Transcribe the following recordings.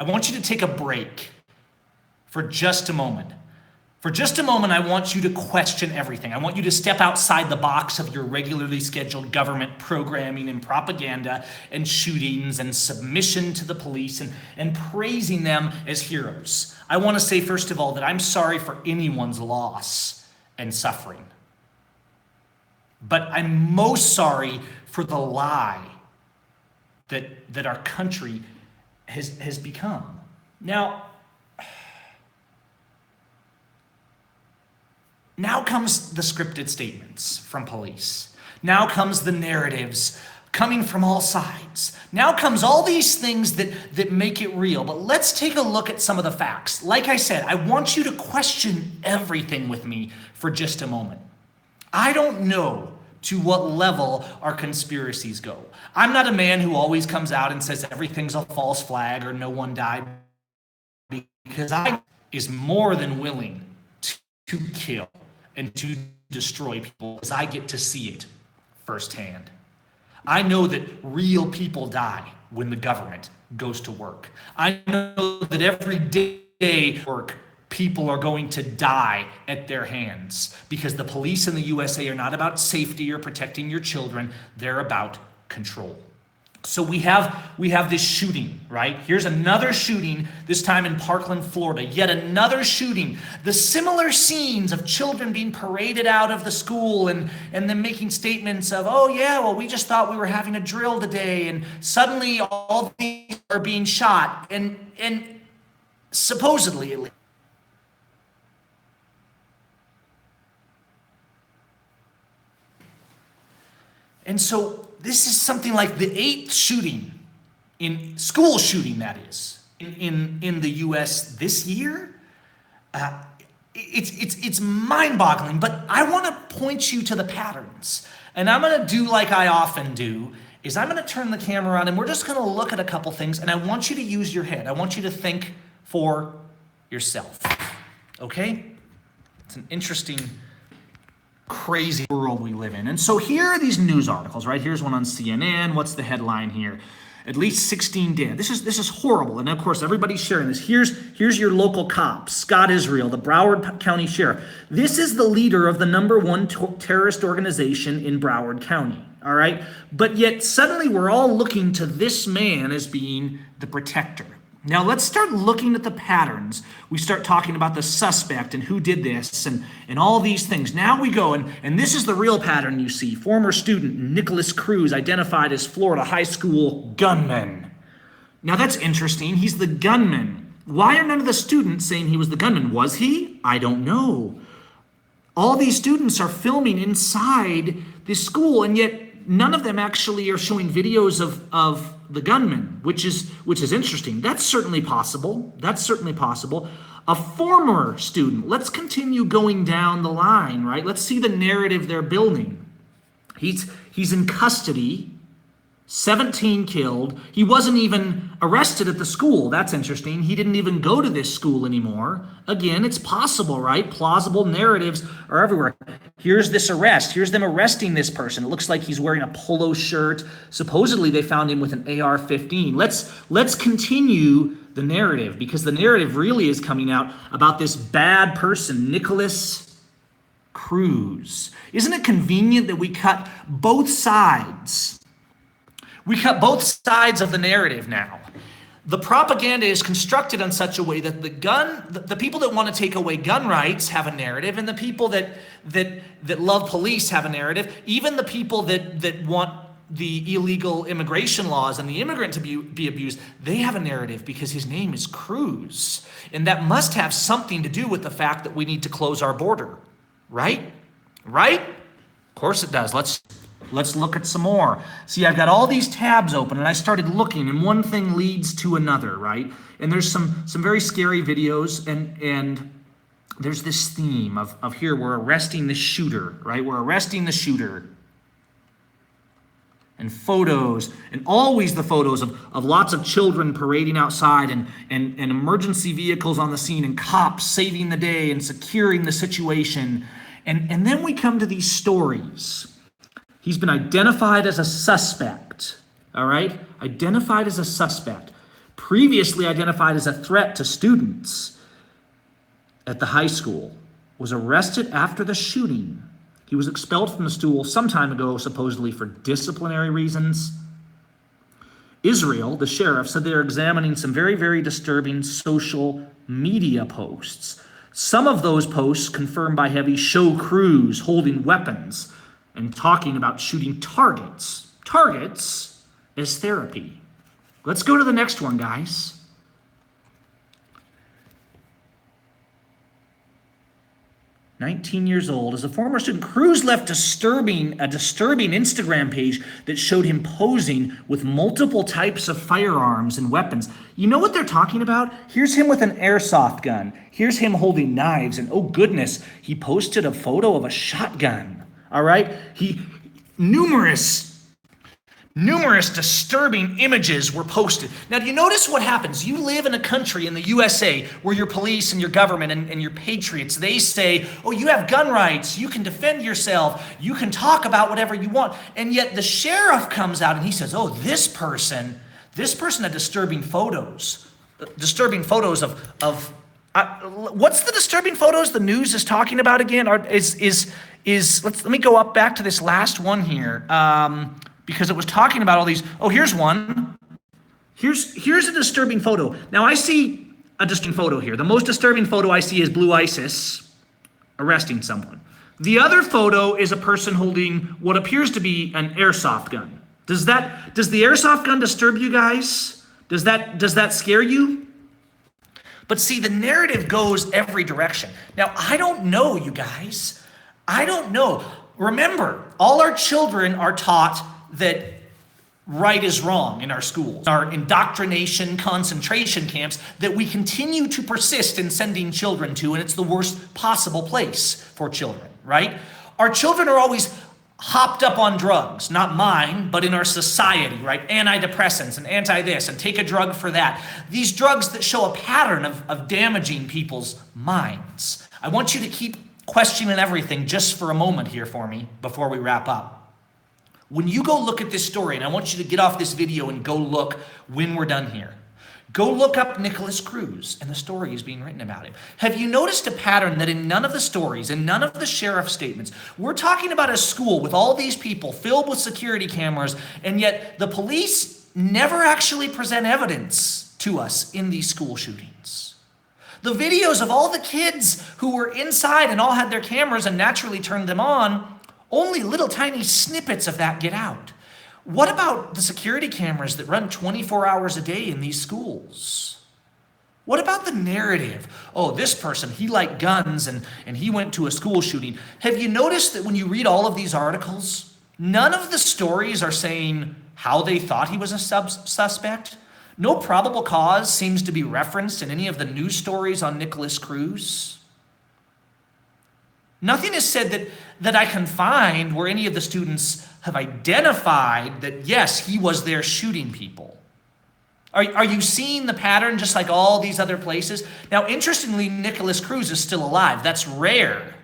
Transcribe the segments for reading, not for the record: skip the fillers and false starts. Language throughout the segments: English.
I want you to take a break for just a moment. For just a moment, I want you to question everything. I want you to step outside the box of your regularly scheduled government programming and propaganda and shootings and submission to the police and praising them as heroes. I want to say, first of all, that I'm sorry for anyone's loss and suffering. But I'm most sorry for the lie that our country has become. Now comes the scripted statements from police. Now comes the narratives coming from all sides. Now comes all these things that make it real. But let's take a look at some of the facts. Like I said, I want you to question everything with me for just a moment. I don't know to what level our conspiracies go. I'm not a man who always comes out and says everything's a false flag or no one died, because I is more than willing to kill and to destroy people as I get to see it firsthand. I know that real people die when the government goes to work. I know that every day work, people are going to die at their hands because the police in the USA are not about safety or protecting your children. They're about control. So we have this shooting, right? Here's another shooting, this time in Parkland, Florida. Yet another shooting. The similar scenes of children being paraded out of the school and them making statements of, oh yeah, well, we just thought we were having a drill today, and suddenly all these are being shot. And supposedly, at least. And so this is something like the 8th shooting, in school shooting, that is, in the U.S. this year. It's mind-boggling, but I want to point you to the patterns. And I'm going to do like I often do, is I'm going to turn the camera on and we're just going to look at a couple things, and I want you to use your head. I want you to think for yourself, okay? It's an interesting, crazy world we live in. And so here are these news articles, right? Here's one on CNN. What's the headline here? At least 16 dead. This is horrible. And of course, everybody's sharing this. Here's your local cop, Scott Israel, the Broward County Sheriff. This is the leader of the #1 terrorist organization in Broward County. All right. But yet suddenly we're all looking to this man as being the protector. Now let's start looking at the patterns. We start talking about the suspect and who did this and all these things. Now we go, and this is the real pattern you see. Former student Nicholas Cruz identified as Florida high school gunman. Now that's interesting. He's the gunman. Why are none of the students saying he was the gunman? Was he? I don't know. All these students are filming inside this school, and yet none of them actually are showing videos of the gunman, which is interesting. That's certainly possible. A former student. Let's continue going down the line, right? Let's see the narrative they're building. He's in custody, 17 killed. He wasn't even arrested at the school. That's interesting. He didn't even go to this school anymore. Again, it's possible, right? Plausible narratives are everywhere. Here's this arrest. Here's them arresting this person. It looks like he's wearing a polo shirt. Supposedly they found him with an AR-15. Let's continue the narrative, because the narrative really is coming out about this bad person, Nicholas Cruz. Isn't it convenient that we cut both sides? We cut both sides of the narrative now. The propaganda is constructed in such a way that the people that want to take away gun rights have a narrative, and the people that love police have a narrative. Even the people that want the illegal immigration laws and the immigrant to be abused, they have a narrative because his name is Cruz. And that must have something to do with the fact that we need to close our border, right? Right? Of course it does. Let's look at some more. See, I've got all these tabs open, and I started looking, and one thing leads to another, right? And there's some very scary videos, and there's this theme of here, we're arresting the shooter, right? We're arresting the shooter. And photos, and always the photos of lots of children parading outside, and emergency vehicles on the scene, and cops saving the day and securing the situation. And then we come to these stories. He's been identified as a suspect, all right? Identified as a suspect. previously identified as a threat to students at the high school, was arrested after the shooting. He was expelled from the school some time ago, supposedly for disciplinary reasons. Israel, the sheriff, said they are examining some very, very disturbing social media posts. Some of those posts confirmed by Heavy show crews holding weapons and talking about shooting targets. Targets as therapy. Let's go to the next one, guys. 19 years old. As a former student, Cruz left a disturbing Instagram page that showed him posing with multiple types of firearms and weapons. You know what they're talking about? Here's him with an airsoft gun. Here's him holding knives. And oh goodness, he posted a photo of a shotgun. All right? Numerous disturbing images were posted. Now, do you notice what happens? You live in a country in the USA where your police and your government and your patriots, they say, oh, you have gun rights, you can defend yourself, you can talk about whatever you want. And yet the sheriff comes out and he says, oh, this person had disturbing photos. Disturbing photos of what's the disturbing photos the news is talking about again? Let me go up back to this last one here. Because it was talking about all these. Oh, here's one. Here's a disturbing photo. Now I see a disturbing photo here. The most disturbing photo I see is Blue ISIS arresting someone. The other photo is a person holding what appears to be an airsoft gun. Does the airsoft gun disturb you guys? Does that scare you? But see, the narrative goes every direction. Now, I don't know, you guys. I don't know. Remember, all our children are taught that right is wrong in our schools, our indoctrination concentration camps that we continue to persist in sending children to, and it's the worst possible place for children, right? Our children are always hopped up on drugs, not mine, but in our society, right? Antidepressants and anti-this and take a drug for that. These drugs that show a pattern of damaging people's minds. I want you to keep questioning everything just for a moment here for me before we wrap up. When you go look at this story, and I want you to get off this video and go look when we're done here. Go look up Nicholas Cruz, and the story is being written about him. Have you noticed a pattern that in none of the stories, in none of the sheriff's statements, we're talking about a school with all these people filled with security cameras, and yet the police never actually present evidence to us in these school shootings. The videos of all the kids who were inside and all had their cameras and naturally turned them on, only little tiny snippets of that get out. What about the security cameras that run 24 hours a day in these schools? What about the narrative? Oh, this person, he liked guns and he went to a school shooting. Have you noticed that when you read all of these articles, none of the stories are saying how they thought he was a suspect? No probable cause seems to be referenced in any of the news stories on Nicholas Cruz. Nothing is said that I can find where any of the students have identified that, yes, he was there shooting people. Are you seeing the pattern just like all these other places? Now, interestingly, Nicholas Cruz is still alive. That's rare.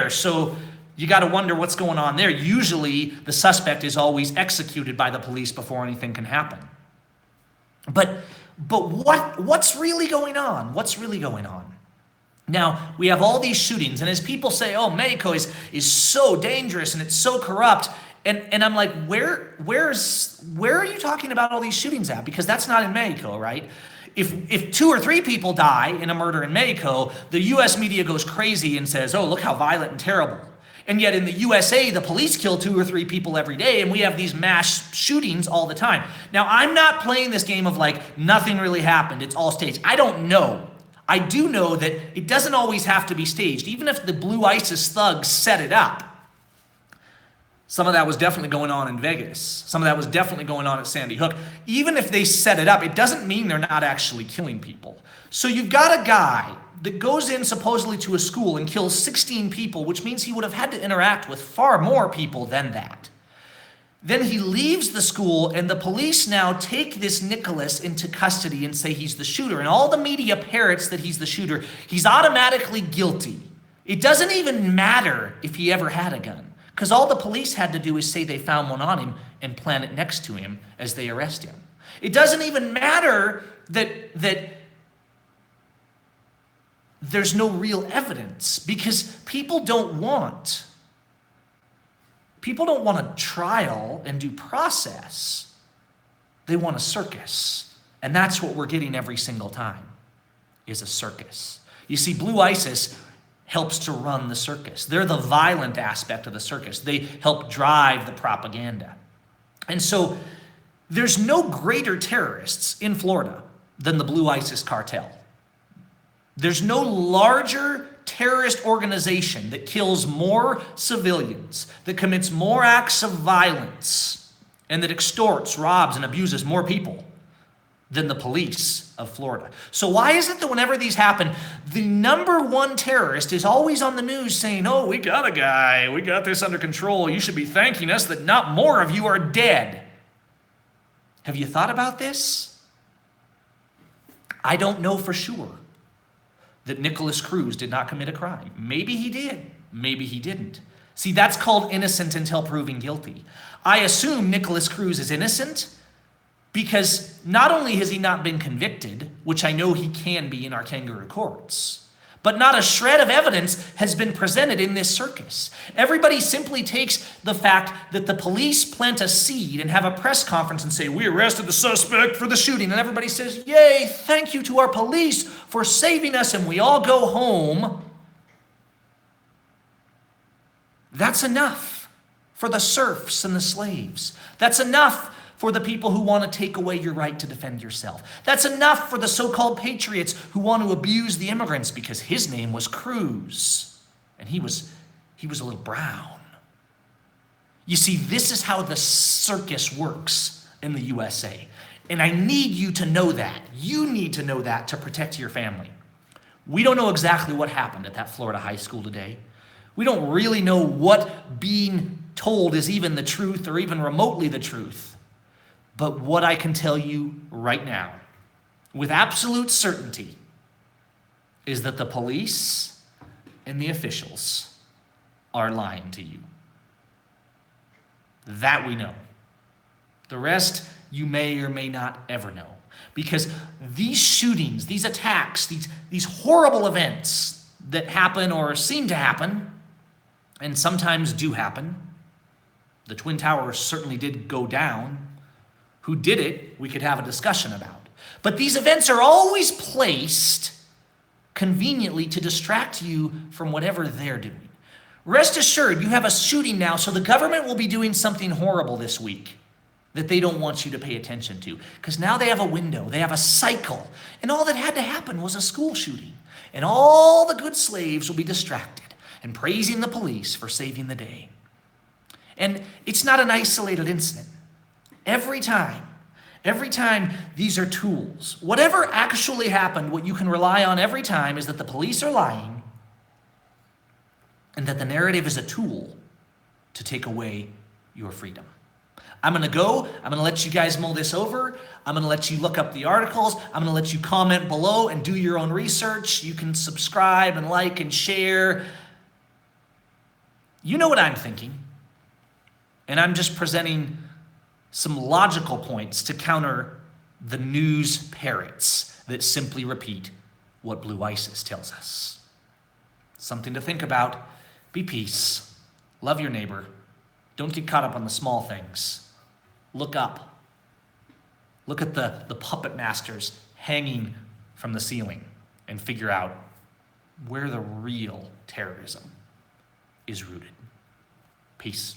So you got to wonder what's going on there. Usually, the suspect is always executed by the police before anything can happen. But what's really going on? What's really going on? Now, we have all these shootings, and as people say, oh, Mexico is so dangerous and it's so corrupt, and I'm like, where are you talking about all these shootings at? Because that's not in Mexico, right? If 2 or 3 people die in a murder in Mexico, the U.S. media goes crazy and says, oh, look how violent and terrible. And yet in the USA, the police kill 2 or 3 people every day, and we have these mass shootings all the time. Now, I'm not playing this game of like, nothing really happened, it's all staged. I don't know. I do know that it doesn't always have to be staged. Even if the Blue ISIS thugs set it up, some of that was definitely going on in Vegas. Some of that was definitely going on at Sandy Hook. Even if they set it up, it doesn't mean they're not actually killing people. So you've got a guy that goes in supposedly to a school and kills 16 people, which means he would have had to interact with far more people than that. Then he leaves the school, and the police now take this Nicholas into custody and say he's the shooter. And all the media parrots that he's the shooter. He's automatically guilty. It doesn't even matter if he ever had a gun, because all the police had to do is say they found one on him and plant it next to him as they arrest him. It doesn't even matter that there's no real evidence, because people don't want a trial and due process. They want a circus. And that's what we're getting every single time, is a circus. You see, Blue ISIS helps to run the circus. They're the violent aspect of the circus. They help drive the propaganda. And so there's no greater terrorists in Florida than the Blue ISIS cartel. There's no larger terrorist organization that kills more civilians, that commits more acts of violence, and that extorts, robs, and abuses more people than the police of Florida. So why is it that whenever these happen, the number one terrorist is always on the news saying, oh, we got a guy, we got this under control, you should be thanking us that not more of you are dead? Have you thought about this? I don't know for sure that Nicholas Cruz did not commit a crime. Maybe he did, maybe he didn't. See, that's called innocent until proven guilty. I assume Nicholas Cruz is innocent because not only has he not been convicted, which I know he can be in our kangaroo courts, but not a shred of evidence has been presented in this circus. Everybody simply takes the fact that the police plant a seed and have a press conference and say, we arrested the suspect for the shooting. And everybody says, yay, thank you to our police for saving us. And we all go home. That's enough for the serfs and the slaves. That's enough for the people who want to take away your right to defend yourself. That's enough for the so-called patriots who want to abuse the immigrants because his name was Cruz and he was a little brown. You see, this is how the circus works in the USA. And I need you to know that. You need to know that to protect your family. We don't know exactly what happened at that Florida high school today. We don't really know what being told is even the truth or even remotely the truth. But what I can tell you right now, with absolute certainty, is that the police and the officials are lying to you. That we know. The rest you may or may not ever know. Because these shootings, these attacks, these horrible events that happen or seem to happen, and sometimes do happen, the Twin Towers certainly did go down. Who did it, we could have a discussion about. But these events are always placed conveniently to distract you from whatever they're doing. Rest assured, you have a shooting now, so the government will be doing something horrible this week that they don't want you to pay attention to. Because now they have a window, they have a cycle. And all that had to happen was a school shooting. And all the good slaves will be distracted and praising the police for saving the day. And it's not an isolated incident. Every time these are tools. Whatever actually happened, what you can rely on every time is that the police are lying and that the narrative is a tool to take away your freedom. I'm going to let you guys mull this over. I'm going to let you look up the articles. I'm going to let you comment below and do your own research. You can subscribe and like and share. You know what I'm thinking. And I'm just presenting some logical points to counter the news parrots that simply repeat what Blue ISIS tells us. Something to think about. Be peace. Love your neighbor. Don't get caught up on the small things. Look up. Look at the puppet masters hanging from the ceiling and figure out where the real terrorism is rooted. Peace.